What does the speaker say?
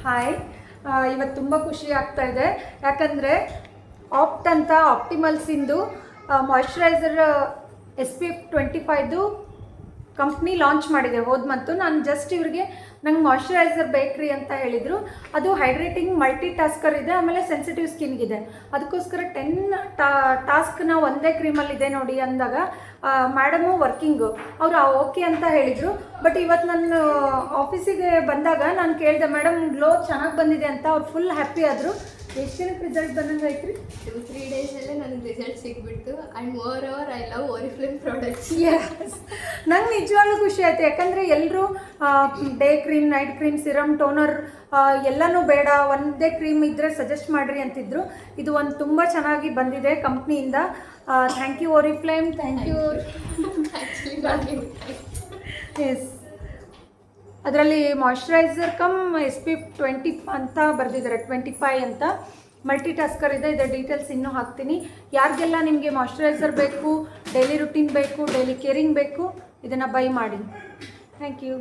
Hi, ಇವತ್ತು ತುಂಬ ಖುಷಿ ಆಗ್ತಾ ಇದೆ. ಯಾಕಂದರೆ ಆಪ್ಟಿಮಲ್ಸಿಂದು ಮಾಯ್ಶ್ಚರೈಸರ್ SPF 25 ಕಂಪ್ನಿ ಲಾಂಚ್ ಮಾಡಿದೆ ಹೋದ ಮಂತು. ನಾನು ಜಸ್ಟ್ ಇವರಿಗೆ ನಂಗೆ ಮಾಯ್ಶ್ಚರೈಸರ್ ಬೇಕ್ರಿ ಅಂತ ಹೇಳಿದರು. ಅದು ಹೈಡ್ರೇಟಿಂಗ್ ಮಲ್ಟಿ ಟಾಸ್ಕರ್ ಇದೆ, ಆಮೇಲೆ ಸೆನ್ಸಿಟಿವ್ ಸ್ಕಿನ್ಗಿದೆ. ಅದಕ್ಕೋಸ್ಕರ 10 ಟಾಸ್ಕ್ನ ಒಂದೇ ಕ್ರೀಮಲ್ಲಿದೆ ನೋಡಿ ಅಂದಾಗ ಮೇಡಮು ವರ್ಕಿಂಗು ಅವರು ಓಕೆ ಅಂತ ಹೇಳಿದರು. ಬಟ್ ಇವತ್ತು ನಾನು ಆಫೀಸಿಗೆ ಬಂದಾಗ ನಾನು ಕೇಳಿದೆ, ಮೇಡಮ್ ಗ್ಲೋ ಚೆನ್ನಾಗಿ ಬಂದಿದೆ ಅಂತ. ಅವ್ರು ಫುಲ್ ಹ್ಯಾಪಿ ಆದರು. ಎಷ್ಟು ದಿನಕ್ಕೆ ರಿಸಲ್ಟ್ ಬಂದಂಗೆ ಐತ್ರಿ? 2-3 ಡೇಸಲ್ಲೇ ನನಗೆ ರಿಸಲ್ಟ್ ಸಿಗ್ಬಿಟ್ಟು. And moreover I love Oriflame products. Yes, ನಂಗೆ ನಿಜವಾಗ್ಲೂ ಖುಷಿ ಆಯಿತು. ಯಾಕಂದರೆ ಎಲ್ಲರೂ day cream, night cream, serum, toner ಎಲ್ಲನೂ ಬೇಡ, ಒಂದೇ ಕ್ರೀಮ್ ಇದ್ದರೆ ಸಜೆಸ್ಟ್ ಮಾಡಿರಿ ಅಂತಿದ್ರು. ಇದು ಒಂದು ತುಂಬ ಚೆನ್ನಾಗಿ ಬಂದಿದೆ ಕಂಪ್ನಿಯಿಂದ. Thank you Oriflame, thank you. Yes, ಅದರಲ್ಲಿ ಮಾಯ್ಶ್ಚರೈಸರ್ ಕಮ್ SPF 20 ಅಂತ ಬರೆದಿದ್ದಾರೆ, 25 ಅಂತ. ಮಲ್ಟಿ ಟಾಸ್ಕರ್ ಇದೆ. ಇದರ ಡೀಟೇಲ್ಸ್ ಇನ್ನೂ ಹಾಕ್ತೀನಿ. ಯಾರಿಗೆಲ್ಲ ನಿಮಗೆ ಮಾಯ್ಶ್ಚರೈಸರ್ ಬೇಕು, ಡೈಲಿ ರುಟೀನ್ ಬೇಕು, ಡೈಲಿ ಕೇರಿಂಗ್ ಬೇಕು, ಇದನ್ನು ಬೈ ಮಾಡಿ. Thank you.